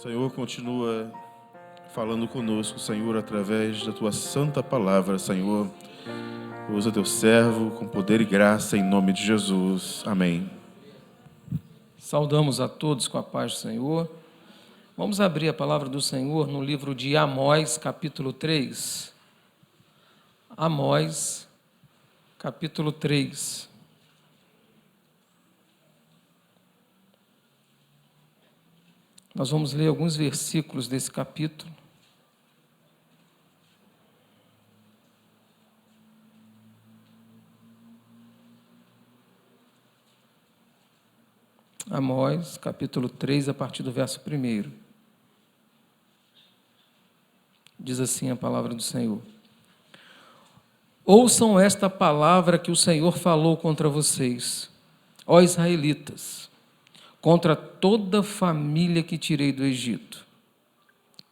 Senhor, continua falando conosco, Senhor, através da Tua santa palavra, Senhor. Usa Teu servo com poder e graça, em nome de Jesus. Amém. Saudamos a todos com a paz do Senhor. Vamos abrir a palavra do Senhor no livro de Amós, capítulo 3. Amós, capítulo 3. Nós vamos ler alguns versículos desse capítulo. Amós, capítulo 3, a partir do verso 1. Diz assim a palavra do Senhor: Ouçam esta palavra que o Senhor falou contra vocês, ó israelitas, contra toda a família que tirei do Egito.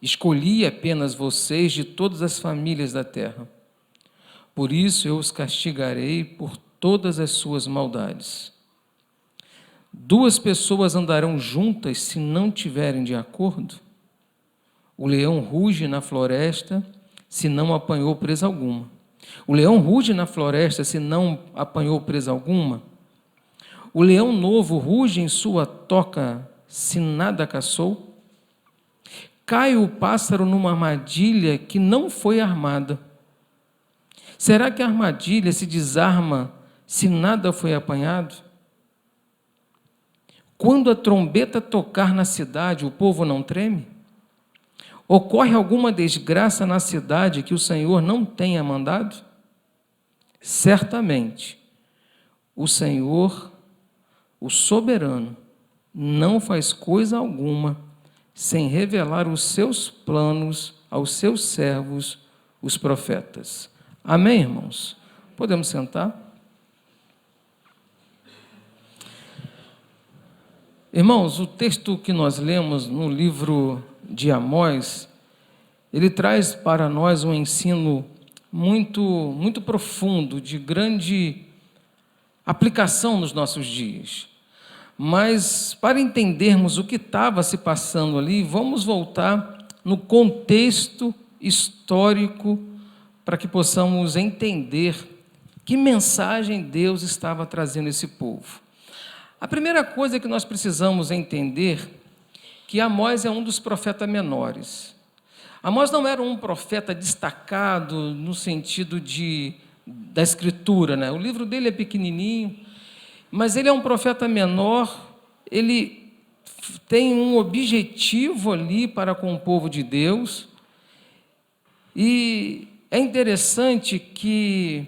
Escolhi apenas vocês de todas as famílias da terra. Por isso eu os castigarei por todas as suas maldades. 2 pessoas andarão juntas se não tiverem de acordo? O leão ruge na floresta se não apanhou presa alguma. O leão ruge na floresta se não apanhou presa alguma. O leão novo ruge em sua toca se nada caçou. Cai o pássaro numa armadilha que não foi armada. Será que a armadilha se desarma se nada foi apanhado? Quando a trombeta tocar na cidade, o povo não treme? Ocorre alguma desgraça na cidade que o Senhor não tenha mandado? Certamente, o Senhor, o soberano, não faz coisa alguma sem revelar os seus planos aos seus servos, os profetas. Amém, irmãos? Podemos sentar? Irmãos, o texto que nós lemos no livro de Amós, ele traz para nós um ensino muito profundo, de grande aplicação nos nossos dias. Mas, para entendermos o que estava se passando ali, vamos voltar no contexto histórico para que possamos entender que mensagem Deus estava trazendo a esse povo. A primeira coisa que nós precisamos entender que Amós é um dos profetas menores. Amós não era um profeta destacado no sentido da escritura, né? O livro dele é pequenininho, mas ele é um profeta menor, ele tem um objetivo ali para com o povo de Deus. E é interessante que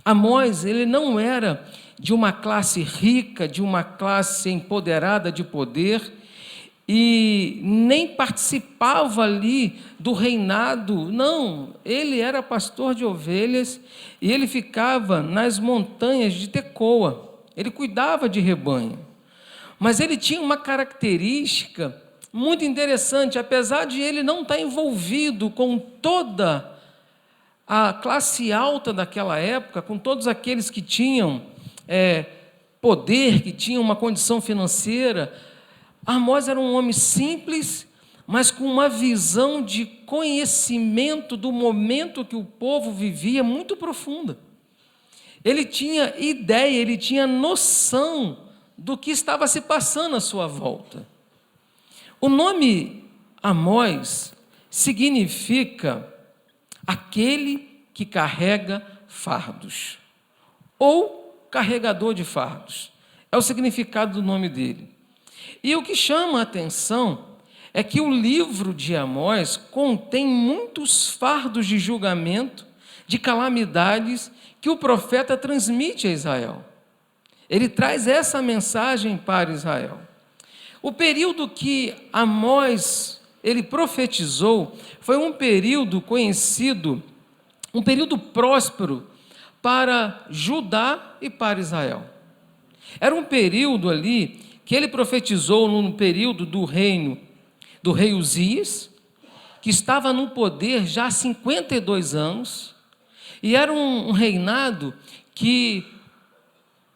Amós, ele não era de uma classe rica, de uma classe empoderada de poder, e nem participava ali do reinado, não, ele era pastor de ovelhas, e ele ficava nas montanhas de Tecoa, ele cuidava de rebanho, mas ele tinha uma característica muito interessante, apesar de ele não estar envolvido com toda a classe alta daquela época, com todos aqueles que tinham poder, que tinham uma condição financeira. Amós era um homem simples, mas com uma visão de conhecimento do momento que o povo vivia muito profunda. Ele tinha ideia, ele tinha noção do que estava se passando à sua volta. O nome Amós significa aquele que carrega fardos, ou carregador de fardos. É o significado do nome dele. E o que chama a atenção é que o livro de Amós contém muitos fardos de julgamento, de calamidades que o profeta transmite a Israel. Ele traz essa mensagem para Israel. O período que Amós ele profetizou foi um período conhecido, um período próspero para Judá e para Israel. Era um período ali que ele profetizou no período do reino do rei Uzias, que estava no poder já há 52 anos, e era um reinado que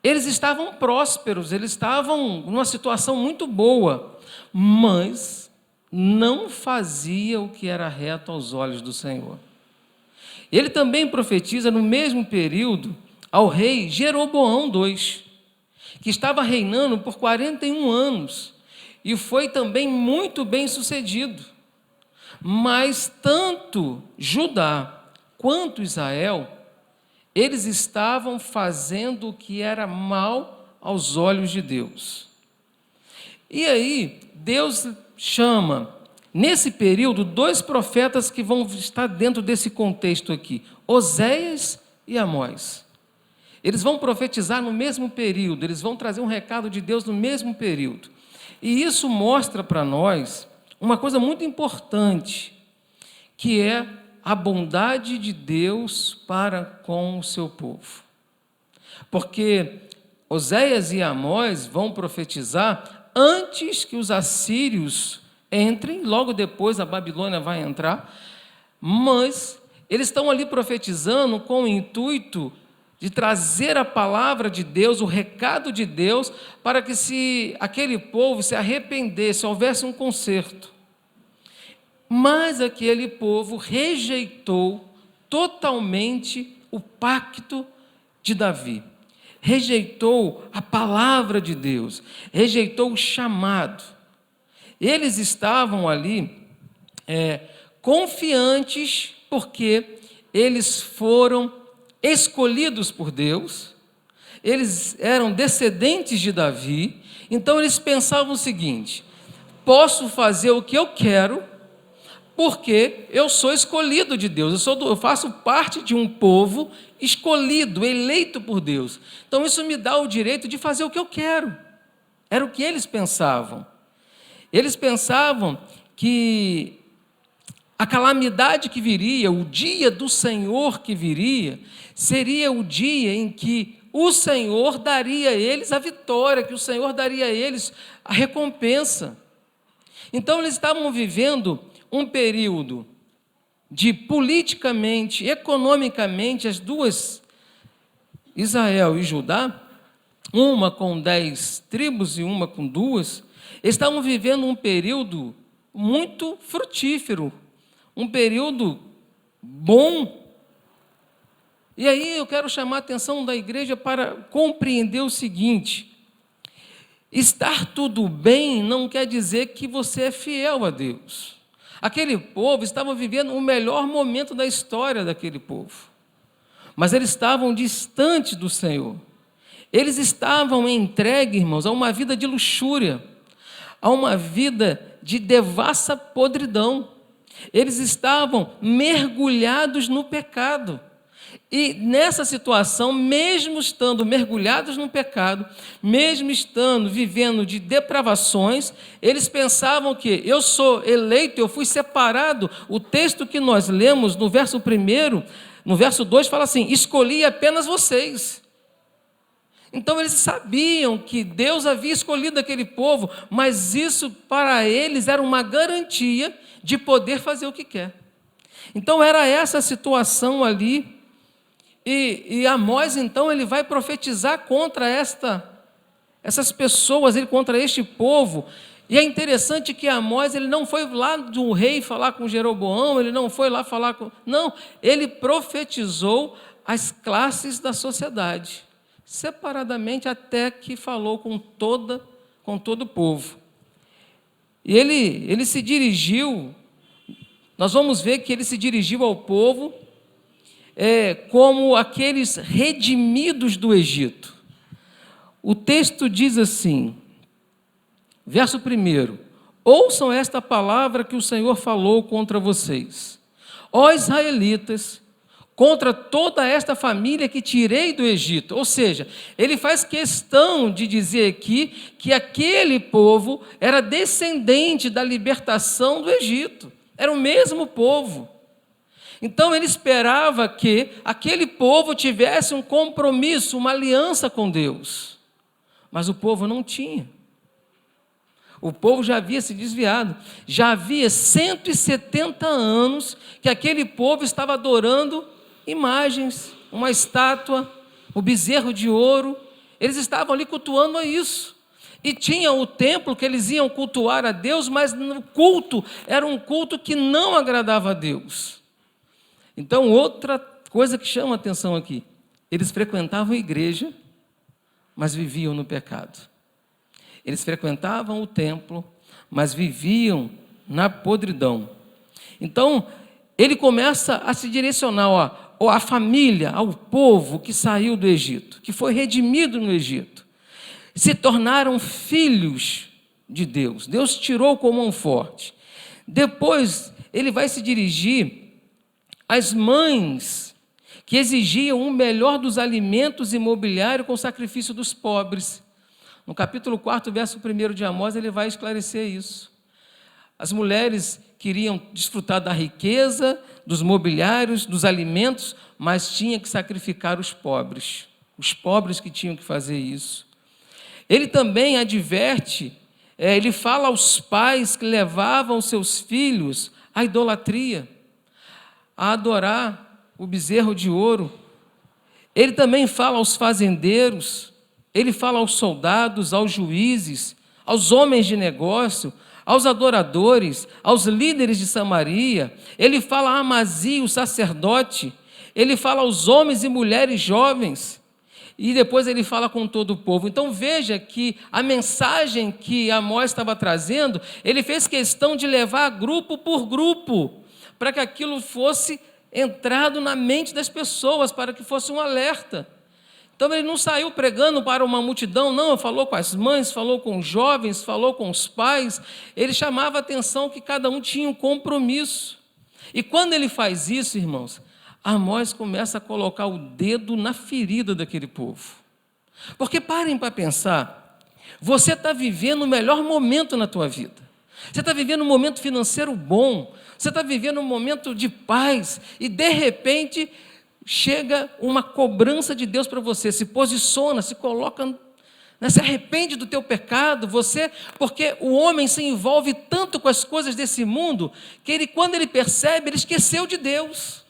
eles estavam prósperos, eles estavam numa situação muito boa, mas não fazia o que era reto aos olhos do Senhor. Ele também profetiza no mesmo período ao rei Jeroboão II, que estava reinando por 41 anos e foi também muito bem sucedido. Mas tanto Judá quanto Israel, eles estavam fazendo o que era mal aos olhos de Deus. E aí, Deus chama, nesse período, 2 profetas que vão estar dentro desse contexto aqui, Oséias e Amós. Eles vão profetizar no mesmo período, eles vão trazer um recado de Deus no mesmo período. E isso mostra para nós uma coisa muito importante, que é a bondade de Deus para com o seu povo. Porque Oséias e Amós vão profetizar antes que os assírios entrem, logo depois a Babilônia vai entrar, mas eles estão ali profetizando com o intuito de trazer a palavra de Deus, o recado de Deus, para que se aquele povo se arrependesse, houvesse um conserto. Mas aquele povo rejeitou totalmente o pacto de Davi, rejeitou a palavra de Deus, rejeitou o chamado. Eles estavam ali confiantes porque eles foram escolhidos por Deus, eles eram descendentes de Davi, então eles pensavam o seguinte: posso fazer o que eu quero, porque eu sou escolhido de Deus, eu faço parte de um povo escolhido, eleito por Deus, então isso me dá o direito de fazer o que eu quero. Era o que eles pensavam. Eles pensavam que a calamidade que viria, o dia do Senhor que viria, seria o dia em que o Senhor daria a eles a vitória, que o Senhor daria a eles a recompensa. Então eles estavam vivendo um período de politicamente, economicamente, as duas, Israel e Judá, uma com 10 tribos e uma com 2, estavam vivendo um período muito frutífero, um período bom. E aí eu quero chamar a atenção da igreja para compreender o seguinte: estar tudo bem não quer dizer que você é fiel a Deus. Aquele povo estava vivendo o melhor momento da história daquele povo, mas eles estavam distantes do Senhor. Eles estavam entregues, irmãos, a uma vida de luxúria, a uma vida de devassa podridão. Eles estavam mergulhados no pecado. E nessa situação, mesmo estando mergulhados no pecado, mesmo estando vivendo de depravações, eles pensavam que eu sou eleito, eu fui separado. O texto que nós lemos no verso 1, no verso 2, fala assim: escolhi apenas vocês. Então eles sabiam que Deus havia escolhido aquele povo, mas isso para eles era uma garantia de poder fazer o que quer. Então era essa a situação ali. E Amós, então, ele vai profetizar contra essas pessoas, contra este povo. E é interessante que Amós, ele não foi lá do rei falar com Jeroboão, ele não foi lá falar com... Não, ele profetizou as classes da sociedade, separadamente, até que falou com todo o povo. E ele se dirigiu, nós vamos ver que ele se dirigiu ao povo como aqueles redimidos do Egito. O texto diz assim, verso 1: ouçam esta palavra que o Senhor falou contra vocês, ó israelitas, contra toda esta família que tirei do Egito. Ou seja, ele faz questão de dizer aqui que aquele povo era descendente da libertação do Egito, era o mesmo povo. Então ele esperava que aquele povo tivesse um compromisso, uma aliança com Deus, mas o povo não tinha. O povo já havia se desviado, já havia 170 anos que aquele povo estava adorando imagens, uma estátua, o bezerro de ouro. Eles estavam ali cultuando a isso. E tinha o templo que eles iam cultuar a Deus, mas no culto era um culto que não agradava a Deus. Então, outra coisa que chama a atenção aqui, eles frequentavam a igreja, mas viviam no pecado. Eles frequentavam o templo, mas viviam na podridão. Então, ele começa a se direcionar à família, ao povo que saiu do Egito, que foi redimido no Egito. Se tornaram filhos de Deus. Deus tirou com mão forte. Depois, ele vai se dirigir às mães que exigiam o melhor dos alimentos e mobiliário com o sacrifício dos pobres. No capítulo 4, verso 1 de Amós, ele vai esclarecer isso. As mulheres queriam desfrutar da riqueza, dos mobiliários, dos alimentos, mas tinha que sacrificar os pobres que tinham que fazer isso. Ele também adverte, ele fala aos pais que levavam seus filhos à idolatria, a adorar o bezerro de ouro. Ele também fala aos fazendeiros, ele fala aos soldados, aos juízes, aos homens de negócio, aos adoradores, aos líderes de Samaria. Ele fala a Amazia, o sacerdote. Ele fala aos homens e mulheres jovens. E depois ele fala com todo o povo. Então veja que a mensagem que Amós estava trazendo, ele fez questão de levar grupo por grupo, para que aquilo fosse entrado na mente das pessoas, para que fosse um alerta. Então ele não saiu pregando para uma multidão, não, falou com as mães, falou com os jovens, falou com os pais. Ele chamava a atenção que cada um tinha um compromisso. E quando ele faz isso, irmãos, Amós começa a colocar o dedo na ferida daquele povo. Porque parem para pensar, você está vivendo o melhor momento na tua vida. Você está vivendo um momento financeiro bom, você está vivendo um momento de paz, e de repente chega uma cobrança de Deus para você, se posiciona, se coloca, se arrepende do teu pecado, porque o homem se envolve tanto com as coisas desse mundo, que quando ele percebe, ele esqueceu de Deus.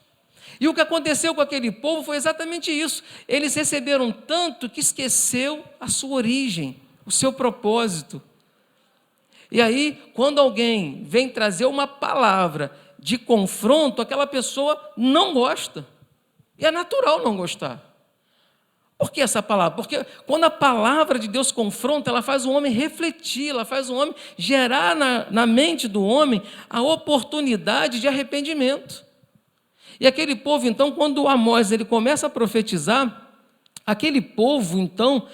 E o que aconteceu com aquele povo foi exatamente isso. Eles receberam tanto que esqueceu a sua origem, o seu propósito. E aí, quando alguém vem trazer uma palavra de confronto, aquela pessoa não gosta. E é natural não gostar. Por que essa palavra? Porque quando a palavra de Deus confronta, ela faz o homem refletir, ela faz o homem gerar na mente do homem a oportunidade de arrependimento. E aquele povo, então, quando Amós ele começa a profetizar, aquele povo, então,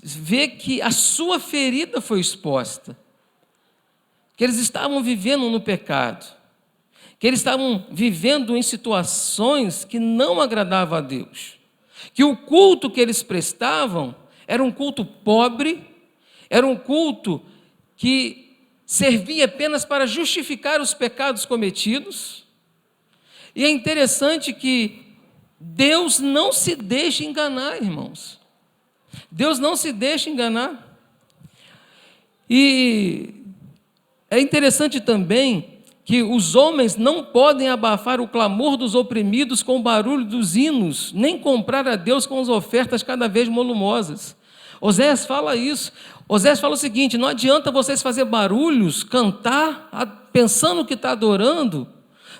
vê que a sua ferida foi exposta, que eles estavam vivendo no pecado, que eles estavam vivendo em situações que não agradavam a Deus, que o culto que eles prestavam era um culto pobre, era um culto que servia apenas para justificar os pecados cometidos. E é interessante que Deus não se deixa enganar, irmãos. Deus não se deixa enganar. E é interessante também que os homens não podem abafar o clamor dos oprimidos com o barulho dos hinos, nem comprar a Deus com as ofertas cada vez volumosas. Oséias fala isso. Oséias fala o seguinte: não adianta vocês fazer barulhos, cantar, pensando que está adorando,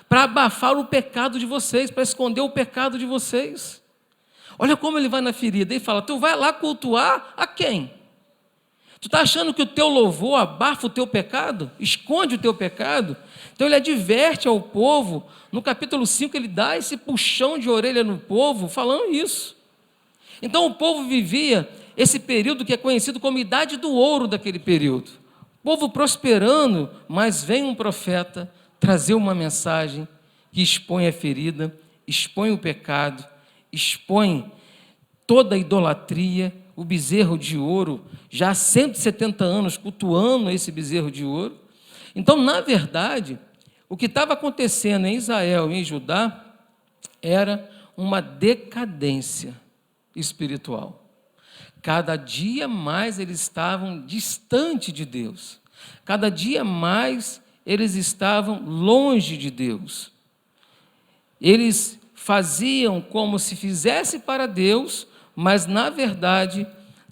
para abafar o pecado de vocês, para esconder o pecado de vocês. Olha como ele vai na ferida e fala: tu vai lá cultuar a quem? Tu está achando que o teu louvor abafa o teu pecado? Esconde o teu pecado? Então ele adverte ao povo, no capítulo 5 ele dá esse puxão de orelha no povo, falando isso. Então o povo vivia esse período que é conhecido como idade do ouro daquele período. O povo prosperando, mas vem um profeta trazer uma mensagem que expõe a ferida, expõe o pecado, expõe toda a idolatria, o bezerro de ouro, já há 170 anos cultuando esse bezerro de ouro. Então, na verdade, o que estava acontecendo em Israel e em Judá era uma decadência espiritual. Cada dia mais eles estavam distante de Deus. Cada dia mais eles estavam longe de Deus. Eles faziam como se fizesse para Deus, mas, na verdade,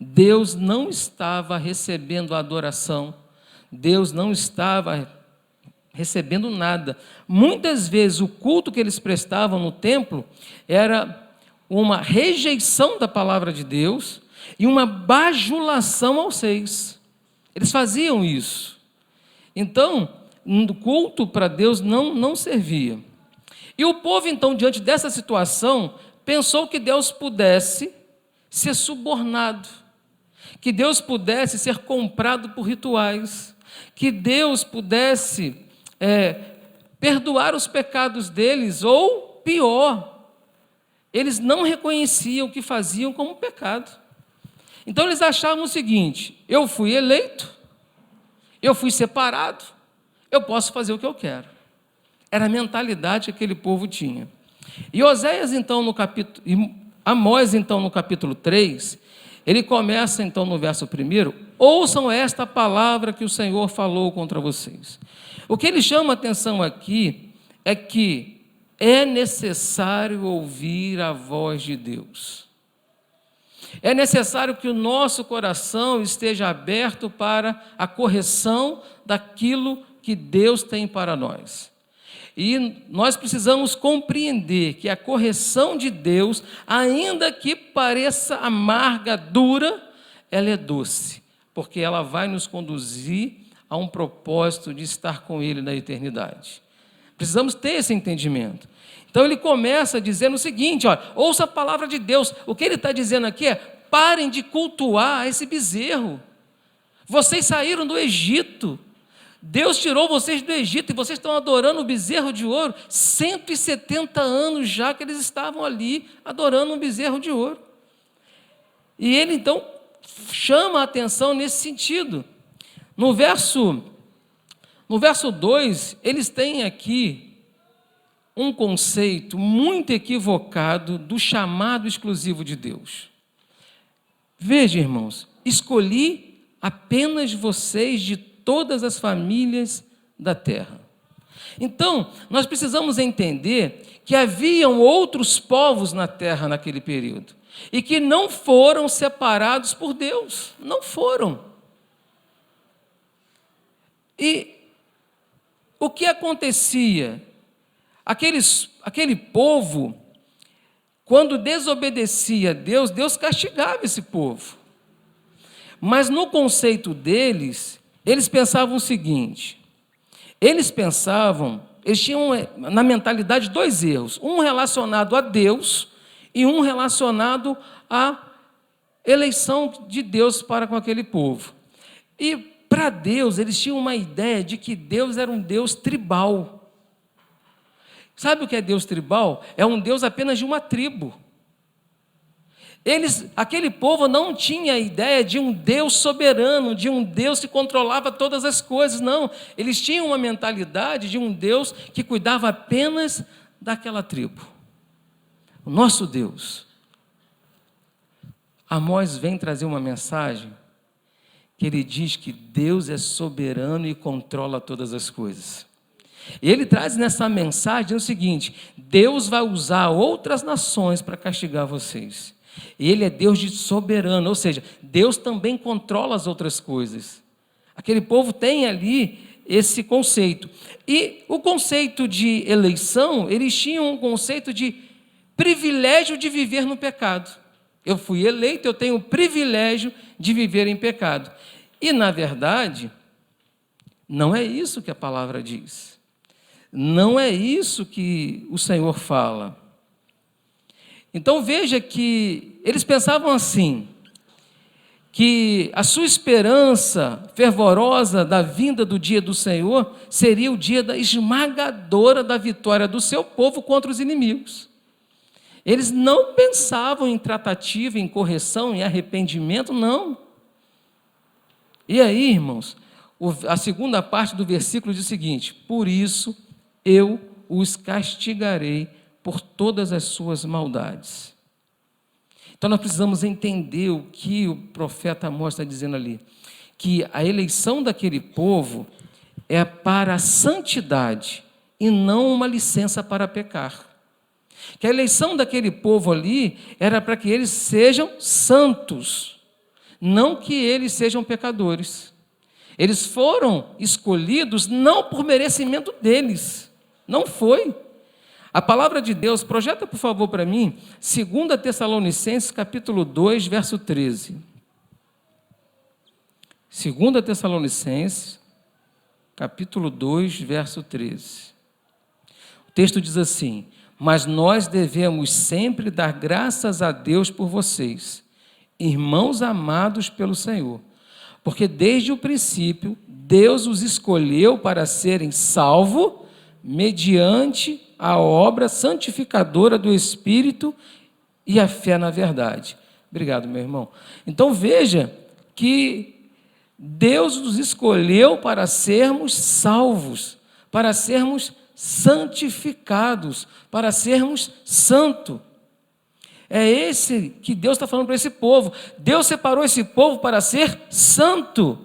Deus não estava recebendo a adoração, Deus não estava recebendo nada. Muitas vezes o culto que eles prestavam no templo era uma rejeição da palavra de Deus e uma bajulação aos reis. Eles faziam isso. Então, o culto para Deus não servia. E o povo, então, diante dessa situação, pensou que Deus pudesse ser subornado, que Deus pudesse ser comprado por rituais, que Deus pudesse perdoar os pecados deles, ou pior, eles não reconheciam o que faziam como pecado. Então eles achavam o seguinte: eu fui eleito, eu fui separado, eu posso fazer o que eu quero. Era a mentalidade que aquele povo tinha. E Oséias, então, Amós, então, no capítulo 3, ele começa, então, no verso 1, ouçam esta palavra que o Senhor falou contra vocês. O que ele chama a atenção aqui é que é necessário ouvir a voz de Deus. É necessário que o nosso coração esteja aberto para a correção daquilo que Deus tem para nós. E nós precisamos compreender que a correção de Deus, ainda que pareça amarga, dura, ela é doce, porque ela vai nos conduzir a um propósito de estar com Ele na eternidade. Precisamos ter esse entendimento. Então ele começa dizendo o seguinte, olha, ouça a palavra de Deus. O que ele está dizendo aqui é: parem de cultuar esse bezerro. Vocês saíram do Egito. Deus tirou vocês do Egito e vocês estão adorando o bezerro de ouro. 170 anos já que eles estavam ali adorando um bezerro de ouro. E ele então chama a atenção nesse sentido. No verso 2, eles têm aqui um conceito muito equivocado do chamado exclusivo de Deus. Veja, irmãos, escolhi apenas vocês de todas as famílias da terra. Então, nós precisamos entender que haviam outros povos na terra naquele período e que não foram separados por Deus, não foram. E o que acontecia? Aquele povo, quando desobedecia a Deus, Deus castigava esse povo. Mas no conceito deles, eles pensavam o seguinte: eles tinham na mentalidade dois erros, um relacionado a Deus e um relacionado à eleição de Deus para com aquele povo. E para Deus, eles tinham uma ideia de que Deus era um Deus tribal. Sabe o que é Deus tribal? É um Deus apenas de uma tribo. Aquele povo não tinha a ideia de um Deus soberano, de um Deus que controlava todas as coisas, não. Eles tinham uma mentalidade de um Deus que cuidava apenas daquela tribo. O nosso Deus. Amós vem trazer uma mensagem que ele diz que Deus é soberano e controla todas as coisas. E ele traz nessa mensagem o seguinte: Deus vai usar outras nações para castigar vocês. Ele é Deus de soberano, ou seja, Deus também controla as outras coisas. Aquele povo tem ali esse conceito. E o conceito de eleição, eles tinham um conceito de privilégio de viver no pecado. Eu fui eleito, eu tenho o privilégio de viver em pecado. E, na verdade, não é isso que a palavra diz. Não é isso que o Senhor fala. Então veja que eles pensavam assim, que a sua esperança fervorosa da vinda do dia do Senhor seria o dia da esmagadora da vitória do seu povo contra os inimigos. Eles não pensavam em tratativa, em correção, em arrependimento, não. E aí, irmãos, a segunda parte do versículo diz o seguinte: por isso eu os castigarei por todas as suas maldades. Então nós precisamos entender o que o profeta Amós está dizendo ali, que a eleição daquele povo é para a santidade e não uma licença para pecar. Que a eleição daquele povo ali era para que eles sejam santos, não que eles sejam pecadores. Eles foram escolhidos não por merecimento deles. Não foi. A palavra de Deus, projeta por favor para mim, 2 Tessalonicenses capítulo 2, verso 13. 2 Tessalonicenses, capítulo 2, verso 13. O texto diz assim: mas nós devemos sempre dar graças a Deus por vocês, irmãos amados pelo Senhor, porque desde o princípio Deus os escolheu para serem salvos mediante a obra santificadora do Espírito e a fé na verdade. Obrigado, meu irmão. Então veja que Deus nos escolheu para sermos salvos, para sermos santificados, para sermos santos. É esse que Deus está falando para esse povo. Deus separou esse povo para ser santo.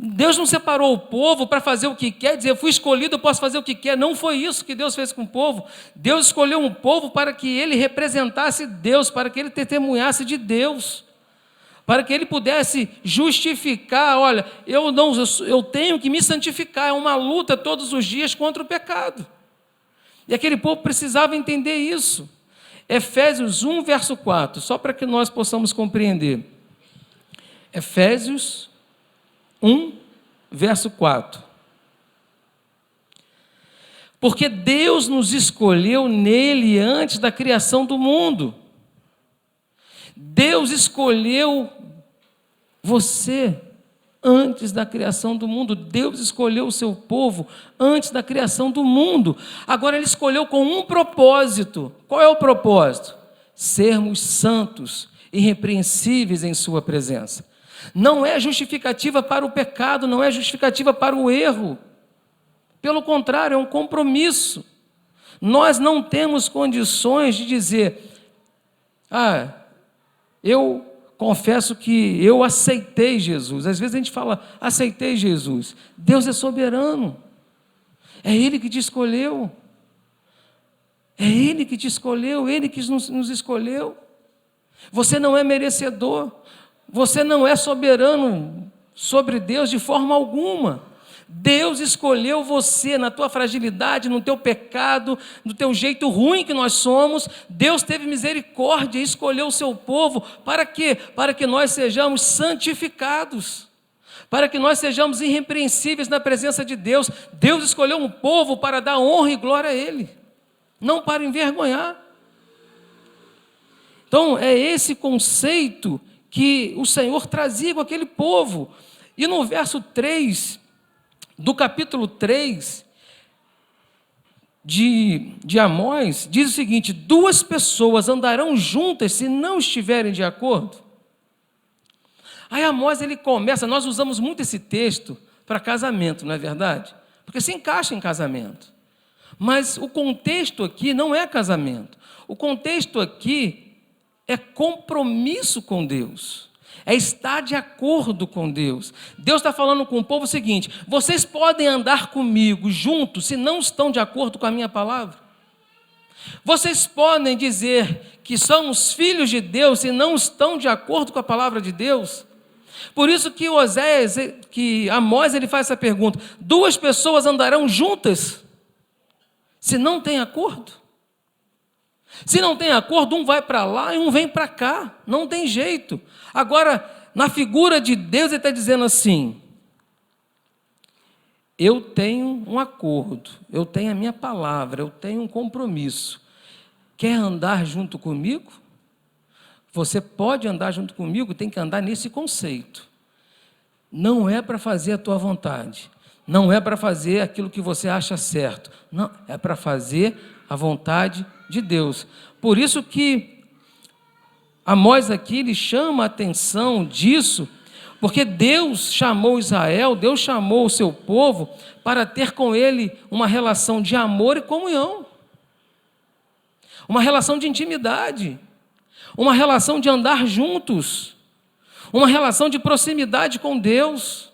Deus não separou o povo para fazer o que quer, dizer, eu fui escolhido, eu posso fazer o que quer. Não foi isso que Deus fez com o povo. Deus escolheu um povo para que ele representasse Deus, para que ele testemunhasse de Deus, para que ele pudesse justificar, olha, eu tenho que me santificar, é uma luta todos os dias contra o pecado. E aquele povo precisava entender isso. Efésios 1, verso 4, só para que nós possamos compreender. Efésios 1, verso 4. Porque Deus nos escolheu nele antes da criação do mundo. Deus escolheu você antes da criação do mundo. Deus escolheu o seu povo antes da criação do mundo. Agora Ele escolheu com um propósito. Qual é o propósito? Sermos santos, irrepreensíveis em sua presença. Não é justificativa para o pecado, não é justificativa para o erro. Pelo contrário, é um compromisso. Nós não temos condições de dizer, eu confesso que eu aceitei Jesus. Às vezes a gente fala, aceitei Jesus. Deus é soberano. É Ele que te escolheu. É Ele que te escolheu, Ele que nos escolheu. Você não é merecedor. Você não é soberano sobre Deus de forma alguma. Deus escolheu você na tua fragilidade, no teu pecado, no teu jeito ruim que nós somos. Deus teve misericórdia e escolheu o seu povo. Para quê? Para que nós sejamos santificados. Para que nós sejamos irrepreensíveis na presença de Deus. Deus escolheu um povo para dar honra e glória a Ele. Não para envergonhar. Então, é esse conceito que o Senhor trazia com aquele povo. E no verso 3... do capítulo 3 de Amós, diz o seguinte: 2 pessoas andarão juntas se não estiverem de acordo. Aí Amós, ele começa, nós usamos muito esse texto para casamento, não é verdade? Porque se encaixa em casamento. Mas o contexto aqui não é casamento. O contexto aqui é compromisso com Deus. É estar de acordo com Deus. Deus está falando com o povo o seguinte: vocês podem andar comigo juntos se não estão de acordo com a minha palavra? Vocês podem dizer que somos filhos de Deus se não estão de acordo com a palavra de Deus? Por isso que Amós ele faz essa pergunta: 2 pessoas andarão juntas se não tem acordo? Se não tem acordo, um vai para lá e um vem para cá. Não tem jeito. Agora, na figura de Deus, Ele está dizendo assim: eu tenho um acordo, eu tenho a minha palavra, eu tenho um compromisso. Quer andar junto comigo? Você pode andar junto comigo, tem que andar nesse conceito. Não é para fazer a tua vontade. Não é para fazer aquilo que você acha certo. Não, é para fazer a vontade de Deus. Por isso que Amós aqui, ele chama a atenção disso, porque Deus chamou Israel, Deus chamou o seu povo para ter com ele uma relação de amor e comunhão. Uma relação de intimidade. Uma relação de andar juntos. Uma relação de proximidade com Deus.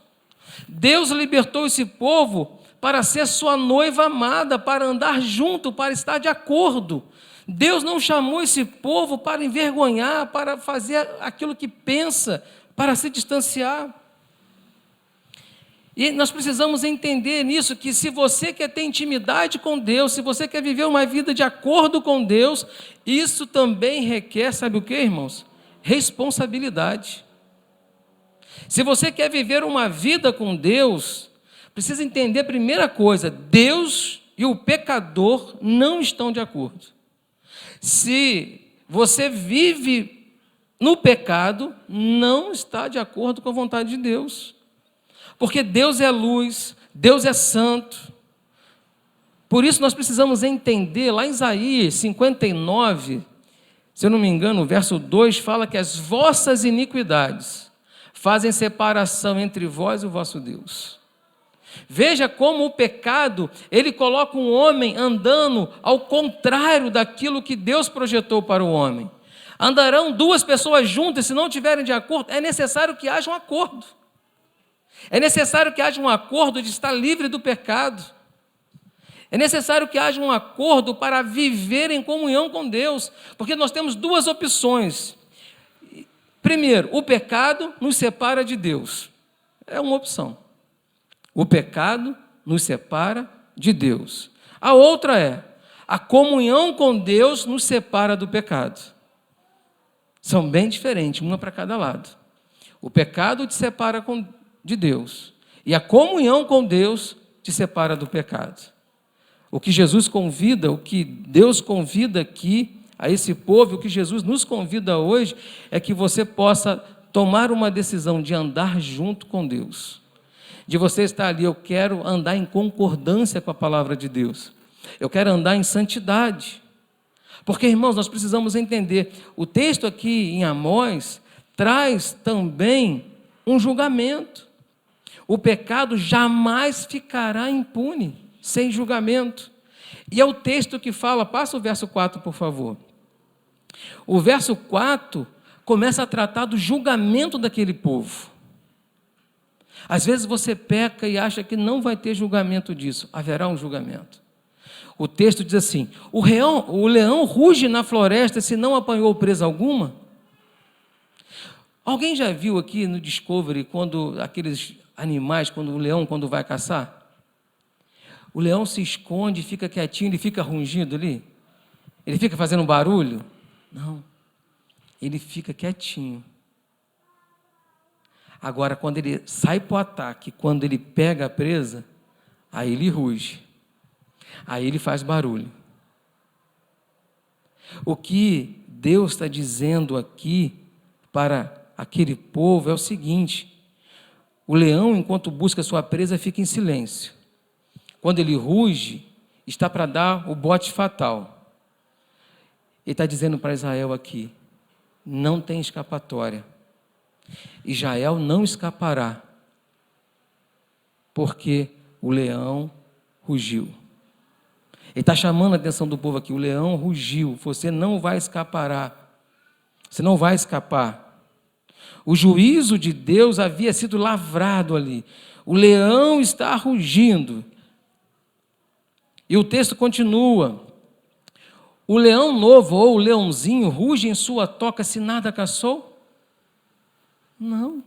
Deus libertou esse povo para ser sua noiva amada, para andar junto, para estar de acordo. Deus não chamou esse povo para envergonhar, para fazer aquilo que pensa, para se distanciar. E nós precisamos entender nisso, que se você quer ter intimidade com Deus, se você quer viver uma vida de acordo com Deus, isso também requer, sabe o que, irmãos? Responsabilidade. Se você quer viver uma vida com Deus, precisa entender a primeira coisa: Deus e o pecador não estão de acordo. Se você vive no pecado, não está de acordo com a vontade de Deus. Porque Deus é luz, Deus é santo. Por isso nós precisamos entender, lá em Isaías 59, se eu não me engano, o verso 2 fala que as vossas iniquidades fazem separação entre vós e o vosso Deus. Veja como o pecado, ele coloca um homem andando ao contrário daquilo que Deus projetou para o homem. Andarão duas pessoas juntas, se não tiverem de acordo, é necessário que haja um acordo. É necessário que haja um acordo de estar livre do pecado. É necessário que haja um acordo para viver em comunhão com Deus, porque nós temos duas opções. Primeiro, o pecado nos separa de Deus. É uma opção. O pecado nos separa de Deus. A outra é, a comunhão com Deus nos separa do pecado. São bem diferentes, uma para cada lado. O pecado te separa de Deus, e a comunhão com Deus te separa do pecado. O que Jesus convida, o que Deus convida aqui a esse povo, o que Jesus nos convida hoje, é que você possa tomar uma decisão de andar junto com Deus. De você estar ali, eu quero andar em concordância com a palavra de Deus. Eu quero andar em santidade. Porque, irmãos, nós precisamos entender, o texto aqui em Amós traz também um julgamento. O pecado jamais ficará impune, sem julgamento. E é o texto que fala, passa o verso 4, por favor. O verso 4 começa a tratar do julgamento daquele povo. Às vezes você peca e acha que não vai ter julgamento disso. Haverá um julgamento. O texto diz assim: o leão ruge na floresta se não apanhou presa alguma? Alguém já viu aqui no Discovery, quando aqueles animais, quando o leão vai caçar? O leão se esconde, fica quietinho, ele fica rungindo ali? Ele fica fazendo barulho? Não. Ele fica quietinho. Agora, quando ele sai para o ataque, quando ele pega a presa, aí ele ruge. Aí ele faz barulho. O que Deus está dizendo aqui para aquele povo é o seguinte: o leão, enquanto busca sua presa, fica em silêncio. Quando ele ruge, está para dar o bote fatal. Ele está dizendo para Israel aqui: não tem escapatória. Israel não escapará, porque o leão rugiu. Ele está chamando a atenção do povo aqui: o leão rugiu, você não vai escapar. Você não vai escapar. O juízo de Deus havia sido lavrado ali. O leão está rugindo. E o texto continua: o leão novo ou o leãozinho ruge em sua toca se nada caçou? Não.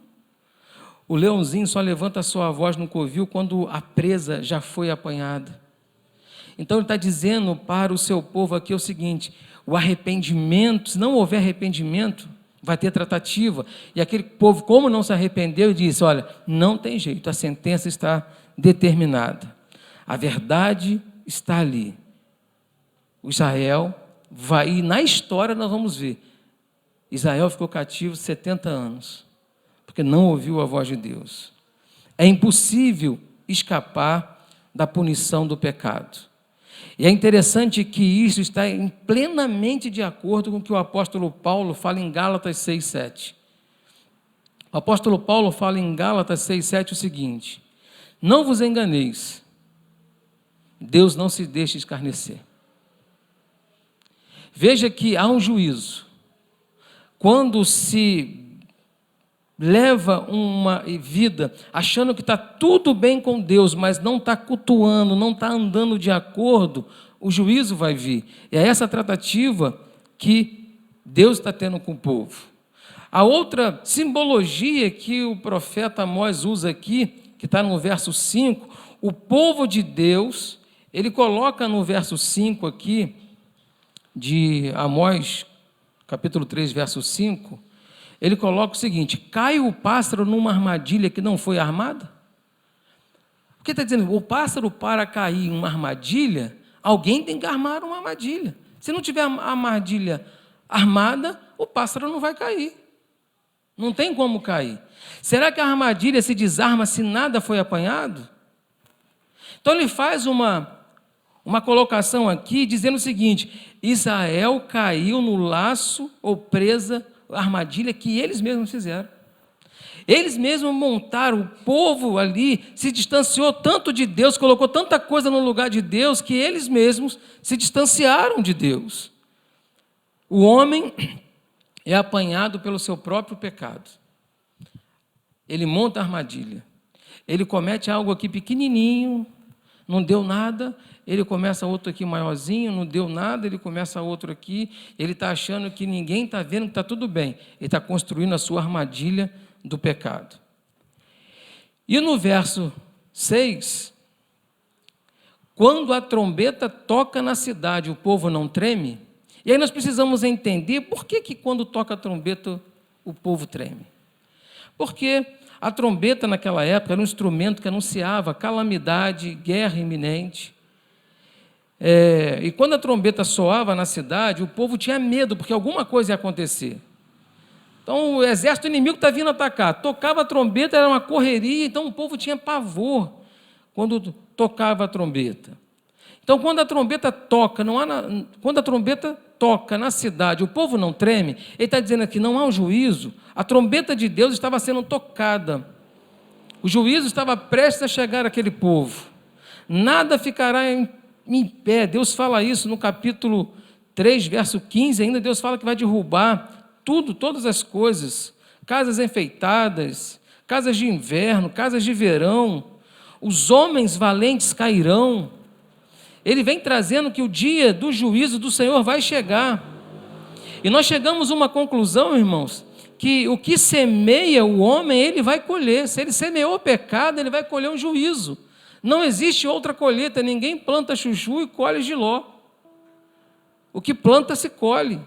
O leãozinho só levanta a sua voz no covil quando a presa já foi apanhada. Então ele está dizendo para o seu povo aqui o seguinte: o arrependimento, se não houver arrependimento, vai ter tratativa. E aquele povo, como não se arrependeu, disse: olha, não tem jeito, a sentença está determinada. A verdade está ali. O Israel vai, e na história nós vamos ver, Israel ficou cativo 70 anos, porque não ouviu a voz de Deus. É impossível escapar da punição do pecado. E é interessante que isso está plenamente de acordo com o que o apóstolo Paulo fala em Gálatas 6:7. O apóstolo Paulo fala em Gálatas 6:7 o seguinte: não vos enganeis, Deus não se deixa escarnecer. Veja que há um juízo. Quando se leva uma vida achando que está tudo bem com Deus, mas não está cultuando, não está andando de acordo, o juízo vai vir. E é essa tratativa que Deus está tendo com o povo. A outra simbologia que o profeta Amós usa aqui, que está no verso 5, o povo de Deus, ele coloca no verso 5 aqui, de Amós, capítulo 3, verso 5, ele coloca o seguinte: cai o pássaro numa armadilha que não foi armada? O que está dizendo? O pássaro, para cair em uma armadilha, alguém tem que armar uma armadilha. Se não tiver a armadilha armada, o pássaro não vai cair. Não tem como cair. Será que a armadilha se desarma se nada foi apanhado? Então ele faz uma colocação aqui dizendo o seguinte: Israel caiu no laço ou presa, armadilha que eles mesmos fizeram. Eles mesmos montaram, o povo ali se distanciou tanto de Deus, colocou tanta coisa no lugar de Deus, que eles mesmos se distanciaram de Deus. O homem é apanhado pelo seu próprio pecado. Ele monta a armadilha. Ele comete algo aqui pequenininho, não deu nada. Ele começa outro aqui maiorzinho, não deu nada. Ele começa outro aqui. Ele está achando que ninguém está vendo que está tudo bem. Ele está construindo a sua armadilha do pecado. E no verso 6, quando a trombeta toca na cidade, o povo não treme? E aí nós precisamos entender por que quando toca a trombeta o povo treme. Porque a trombeta naquela época era um instrumento que anunciava calamidade, guerra iminente. E quando a trombeta soava na cidade, o povo tinha medo, porque alguma coisa ia acontecer. Então o exército inimigo está vindo atacar. Tocava a trombeta, era uma correria, então o povo tinha pavor quando tocava a trombeta. Então, quando a trombeta toca, quando a trombeta toca na cidade, o povo não treme. Ele está dizendo aqui, não há um juízo. A trombeta de Deus estava sendo tocada. O juízo estava prestes a chegar àquele povo. Nada ficará em pé. Deus fala isso no capítulo 3, verso 15. Ainda Deus fala que vai derrubar tudo, todas as coisas. Casas enfeitadas, casas de inverno, casas de verão. Os homens valentes cairão. Ele vem trazendo que o dia do juízo do Senhor vai chegar. E nós chegamos a uma conclusão, irmãos, que o que semeia o homem, ele vai colher. Se ele semeou o pecado, ele vai colher um juízo. Não existe outra colheita. Ninguém planta chuchu e colhe jiló. O que planta se colhe.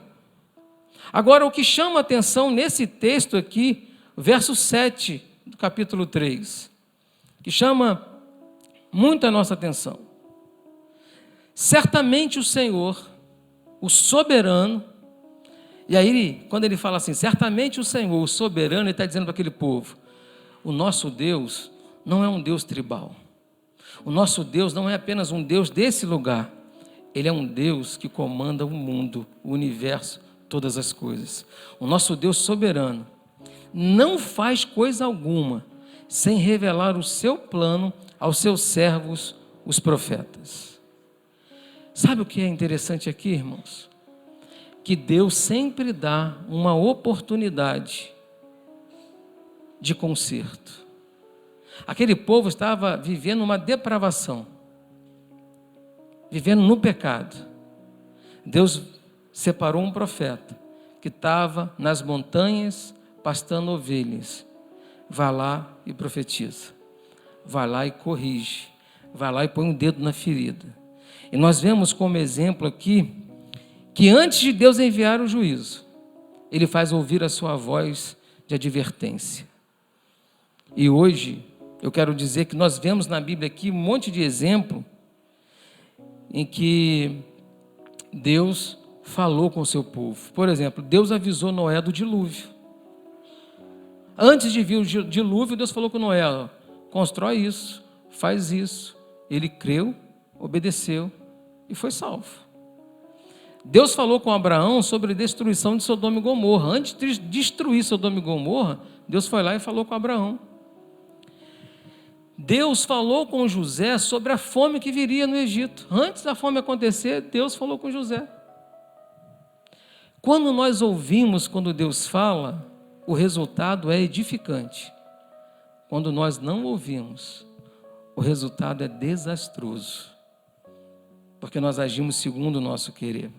Agora, o que chama a atenção nesse texto aqui, verso 7 do capítulo 3, que chama muito a nossa atenção. Certamente o Senhor, o soberano, e aí, quando ele fala assim, certamente o Senhor, o soberano, ele está dizendo para aquele povo, o nosso Deus não é um Deus tribal. O nosso Deus não é apenas um Deus desse lugar. Ele é um Deus que comanda o mundo, o universo, todas as coisas. O nosso Deus soberano não faz coisa alguma sem revelar o seu plano aos seus servos, os profetas. Sabe o que é interessante aqui, irmãos? Que Deus sempre dá uma oportunidade de conserto. Aquele povo estava vivendo uma depravação, vivendo no pecado. Deus separou um profeta que estava nas montanhas pastando ovelhas. Vá lá e profetiza. Vá lá e corrige. Vá lá e põe um dedo na ferida. E nós vemos como exemplo aqui que antes de Deus enviar o juízo, Ele faz ouvir a sua voz de advertência. E hoje eu quero dizer que nós vemos na Bíblia aqui um monte de exemplo em que Deus falou com o seu povo. Por exemplo, Deus avisou Noé do dilúvio. Antes de vir o dilúvio, Deus falou com Noé, ó, constrói isso, faz isso. Ele creu, obedeceu e foi salvo. Deus falou com Abraão sobre a destruição de Sodoma e Gomorra. Antes de destruir Sodoma e Gomorra, Deus foi lá e falou com Abraão. Deus falou com José sobre a fome que viria no Egito. Antes da fome acontecer, Deus falou com José. Quando nós ouvimos, quando Deus fala, o resultado é edificante. Quando nós não ouvimos, o resultado é desastroso, porque nós agimos segundo o nosso querer.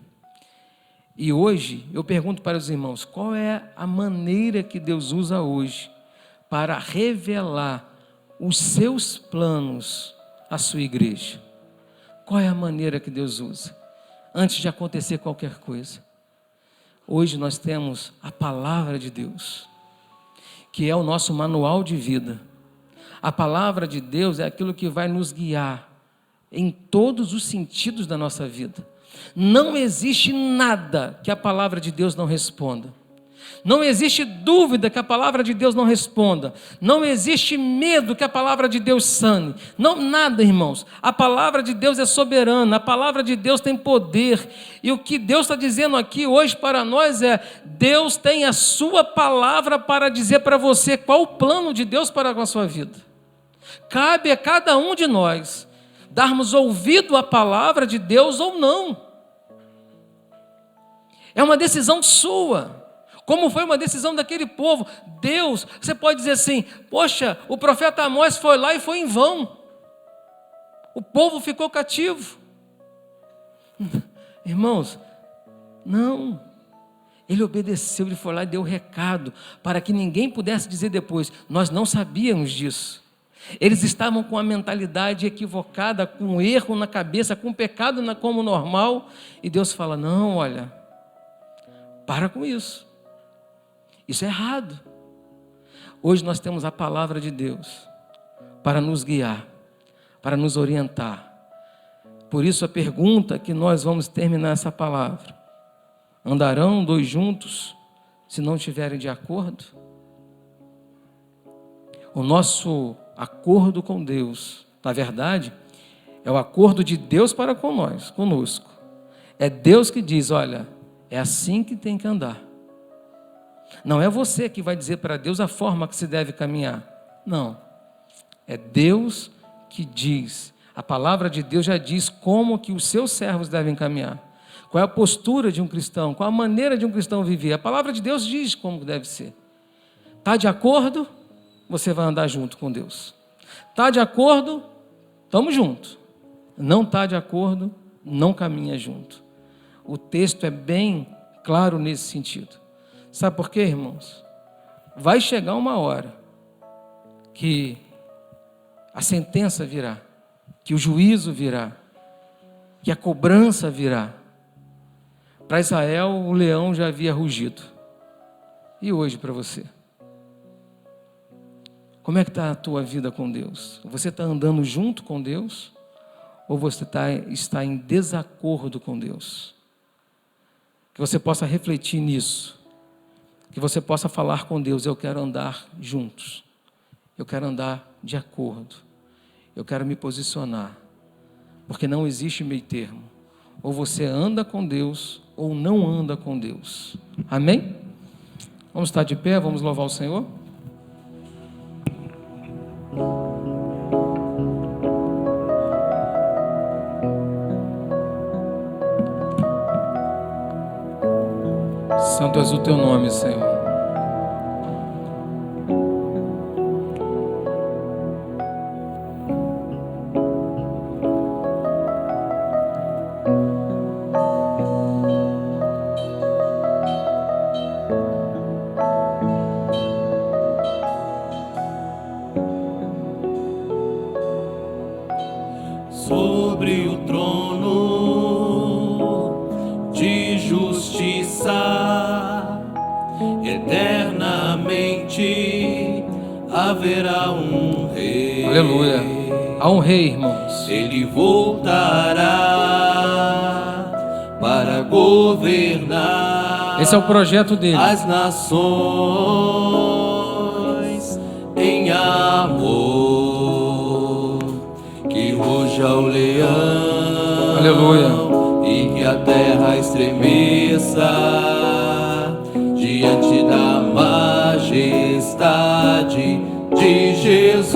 E hoje, eu pergunto para os irmãos, qual é a maneira que Deus usa hoje para revelar os seus planos à sua igreja? Qual é a maneira que Deus usa? Antes de acontecer qualquer coisa. Hoje nós temos a palavra de Deus, que é o nosso manual de vida. A palavra de Deus é aquilo que vai nos guiar em todos os sentidos da nossa vida. Não existe nada que a palavra de Deus não responda. Não existe dúvida que a palavra de Deus não responda. Não existe medo que a palavra de Deus sane. Não, nada, irmãos. A palavra de Deus é soberana. A palavra de Deus tem poder. E o que Deus está dizendo aqui hoje para nós é: Deus tem a sua palavra para dizer para você qual o plano de Deus para com a sua vida. Cabe a cada um de nós darmos ouvido à palavra de Deus ou não. É uma decisão sua. Como foi uma decisão daquele povo. Deus, você pode dizer assim: poxa, o profeta Amós foi lá e foi em vão. O povo ficou cativo. Irmãos, não. Ele obedeceu, ele foi lá e deu o recado, para que ninguém pudesse dizer depois: nós não sabíamos disso. Eles estavam com a mentalidade equivocada, com um erro na cabeça, com um pecado como normal. E Deus fala: não, olha, para com isso. Isso é errado. Hoje nós temos a palavra de Deus para nos guiar, para nos orientar. Por isso a pergunta que nós vamos terminar essa palavra: andarão dois juntos se não estiverem de acordo? O nosso acordo com Deus, na verdade, é o acordo de Deus para com nós, conosco. É Deus que diz: olha, é assim que tem que andar. Não é você que vai dizer para Deus a forma que se deve caminhar. Não. É Deus que diz. A palavra de Deus já diz como que os seus servos devem caminhar. Qual é a postura de um cristão? Qual a maneira de um cristão viver? A palavra de Deus diz como deve ser. Está de acordo? Você vai andar junto com Deus. Está de acordo? Estamos juntos. Não está de acordo? Não caminha junto. O texto é bem claro nesse sentido. Sabe por quê, irmãos? Vai chegar uma hora que a sentença virá, que o juízo virá, que a cobrança virá. Para Israel, o leão já havia rugido. E hoje para você? Como é que está a tua vida com Deus? Você está andando junto com Deus? Ou você está em desacordo com Deus? Que você possa refletir nisso. Que você possa falar com Deus: eu quero andar juntos. Eu quero andar de acordo. Eu quero me posicionar. Porque não existe meio termo. Ou você anda com Deus, ou não anda com Deus. Amém? Vamos estar de pé, vamos louvar o Senhor. Santo és o teu nome, Senhor. Sobre o trono de justiça, eternamente haverá um rei. Aleluia. Há um rei, irmãos. Ele voltará para governar. Esse é o projeto dele. As nações em amor. Que ruja o leão. Aleluia. E que a terra estremeça diante da majestade de Jesus.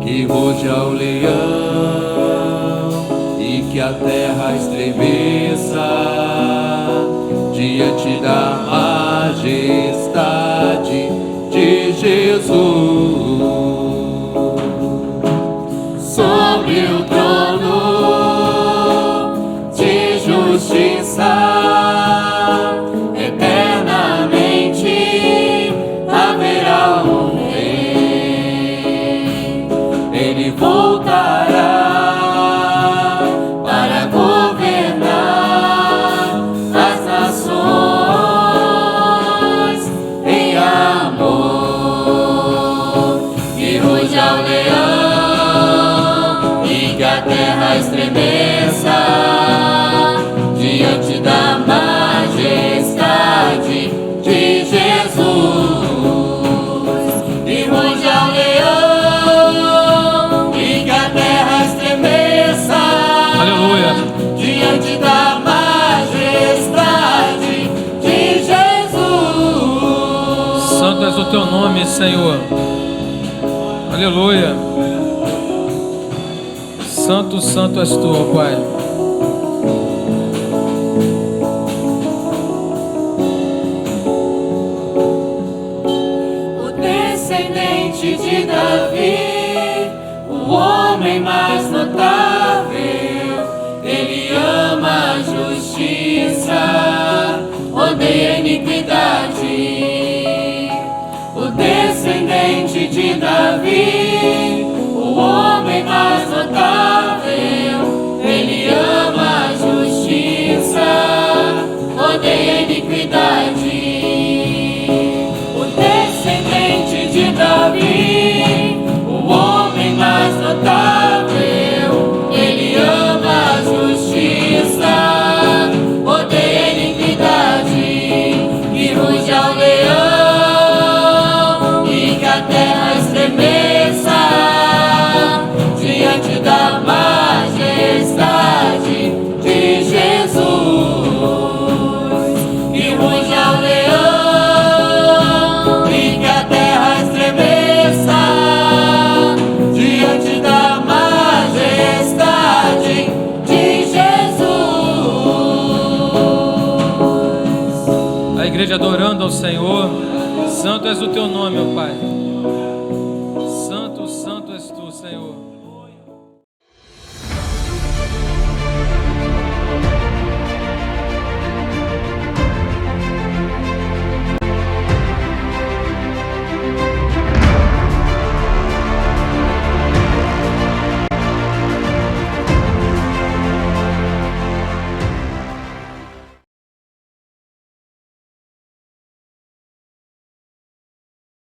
Que ruja o leão e que a terra estremeça diante da majestade de Jesus. Sobre o trono de justiça, justiça. Eternamente haverá um rei. Ele voltará para governar as nações em amor. Que ruge ao leão e que a terra estremeça diante da majestade de Jesus. E ruge ao leão e que a terra estremeça, Aleluia. diante da majestade de Jesus. Santo és o teu nome, Senhor. Aleluia. Santo, santo és tu, ó Pai. O descendente de Davi, o homem mais notável, ele ama a justiça, odeia a iniquidade. O descendente de Davi, o homem mais notável, ele ama a justiça, odeia a iniquidade. O descendente de Davi, o homem mais notável, ele ama a justiça, odeia a iniquidade. Que ruge ao leão e que a terra estremeça diante da majestade de Jesus. Que ruge ao leão e que a terra estremeça diante da majestade de Jesus. A igreja adorando ao Senhor. Santo és o teu nome, ó Pai.